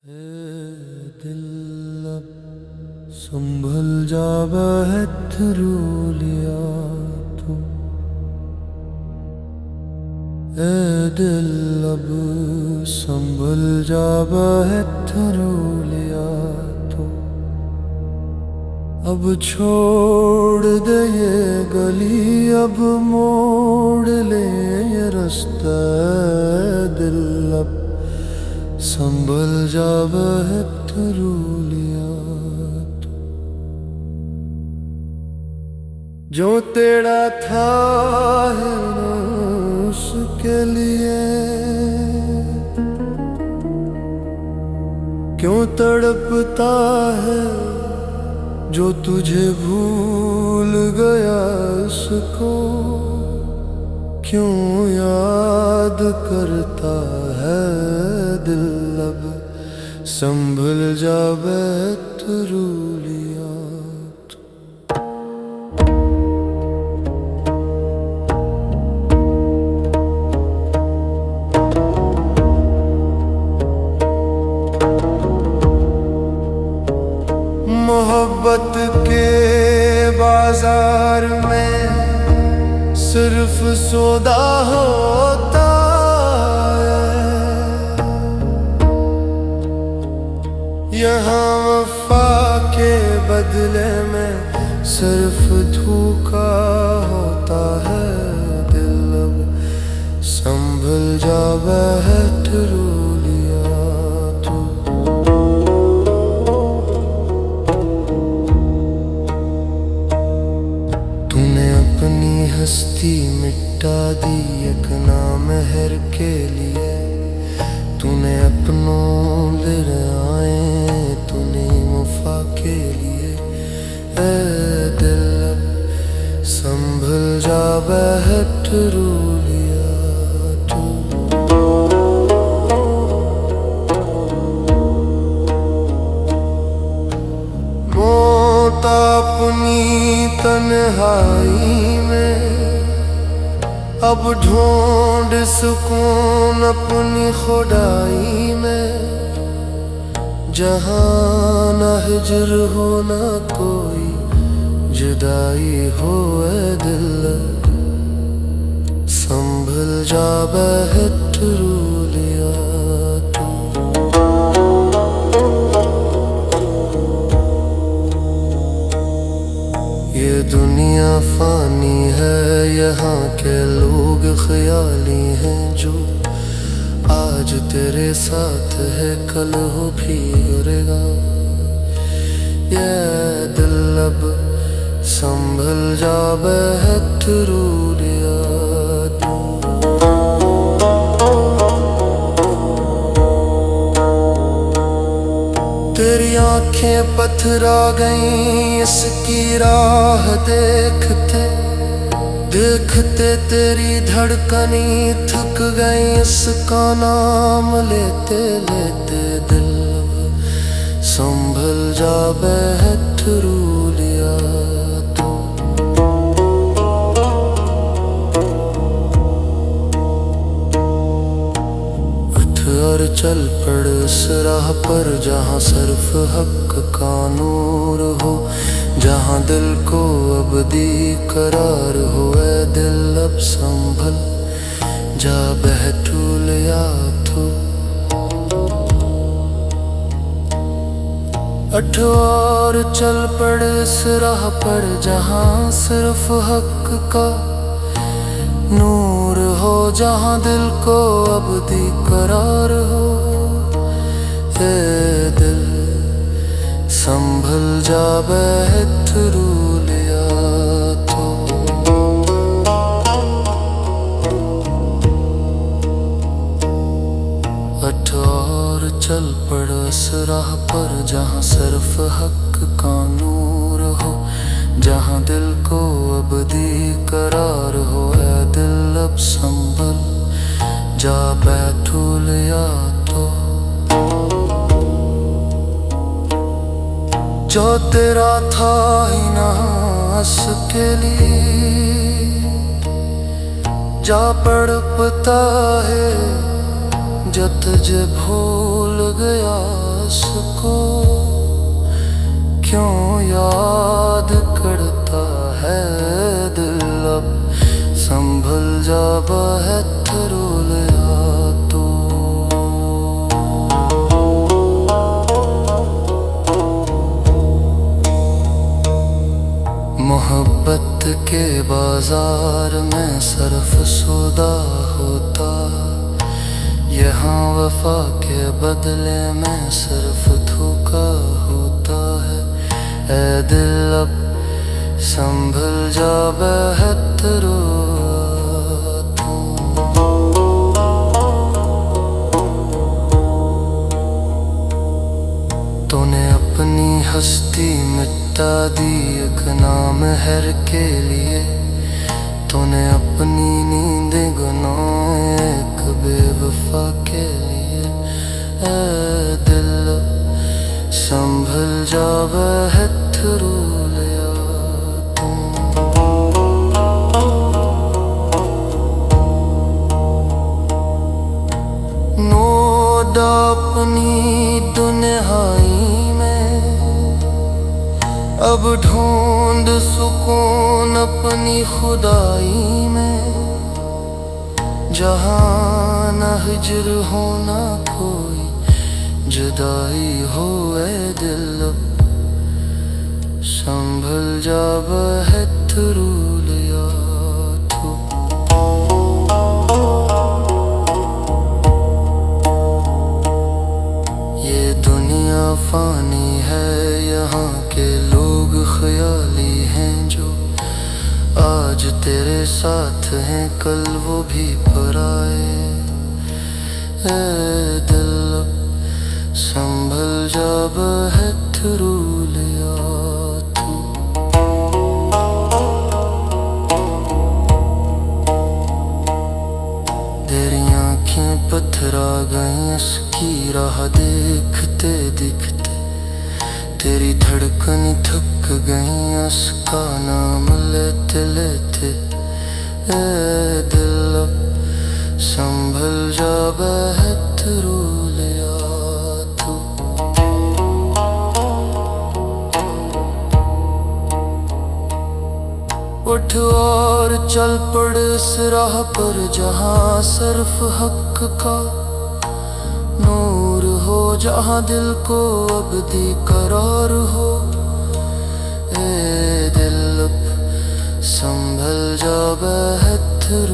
ए दिल अब संभल जा बहत्तरू लिया तू। ए दिल अब संभल जा बहत्तरू लिया तू। अब छोड़ दे ये गली, अब मोड़ ले ये रास्ता। दिल अब संभल जा बहत्तरू लिया तू। जो तेरा था है ना उसके लिए क्यों तड़पता है। जो तुझे भूल गया उसको क्यों याद करता है। दिल अब संभल जा बहत्तरू लिया तू। मोहब्बत के बाजार में सिर्फ सौदा होता है। यहाँ वफा के बदले में सिर्फ धोखा होता है। दिल अब संभल जा बहत्तरू लिया तू। तूने अपनी हस्ती मिटा दी एक नामहर के लिए। तूने अपनों ले आए तूने वफा के लिए। ए दिल अब संभल जा बहत्तरू लिया तू। मौत अपनी तन्हाई में अब ढूंढ सुकून अपनी खुदाई में। जहाँ न हिजर हो न कोई जुदाई हो। ए दिल संभल जा बहत्तरू लिया तू। ये दुनिया फानी है यहाँ के लोग ख्याली हैं। जो आज तेरे साथ है कल हो भी गुजरेगा। ये दिल अब संभल जा बहत्तरू लिया तू। तेरी आंखें पथरा गईं इसकी राह देखते देखते। तेरी धड़कनी थक गई इसका नाम लेते लेते। दिल संभल जा बहत्तरू लिया तू। उठ और चल पड़ उस राह पर जहाँ सिर्फ हक का नूर हो। जहाँ दिल को अबदी करार हो। ए दिल अब संभल जा बहत्तरू लिया तू। उठ और चल पड़ इस राह पर जहाँ सिर्फ हक का नूर हो। जहाँ दिल को अबदी करार हो। ए दिल संभल जा बहत्तरू लिया तू। उठ और चल पड़ उस राह पर जहाँ सिर्फ हक का नूर हो। जहाँ दिल को अबदी करार हो। ए दिल अब संभल जा बहत्तरू लिया तो। जो तेरा था ही ना उसके लिए जा तड़पता है। जो तुझे भूल गया उसको क्यों याद करता है दिल अब संभल जा बहत्तर लिया तो। मोहब्बत के बाजार में सरफ सौदा होता, यहाँ वफा के बदले में सिर्फ धोखा होता है। ऐ दिल अब संभल जा बहत्तर तूने अपनी हस्ती मिटा दी एक नाम हर के लिए। तूने अपनी नींद गुनाए एक बेवफा के लिए। ऐ दिल संभल जा बहत्तर लिया तू। नोदा अपनी दुनियाई में अब ढूंढ सुकून अपनी खुदाई में। जहाँ न हिजर हो ना कोई जुदाई हो ऐ दिल संभल जा बहत्तर लिया तू। ये दुनिया फानी है, यहाँ के लोग ख्याली हैं जो आज तेरे साथ हैं कल वो भी पराए। ऐ दिल संभल जा बहत्तर लिया तू। तेरी आँखें पथरा गई इसकी राह देखते दिखते। तेरी धड़कन थक गई उसका नाम लेते लेते। ऐ दिल संभल जा बहत्तर लिया तू। उठ और चल पड़ इस राह पर जहाँ सिर्फ हक का नूर हो, जहाँ दिल को अबदी करार हो। ए दिल संभल जा बहत्तर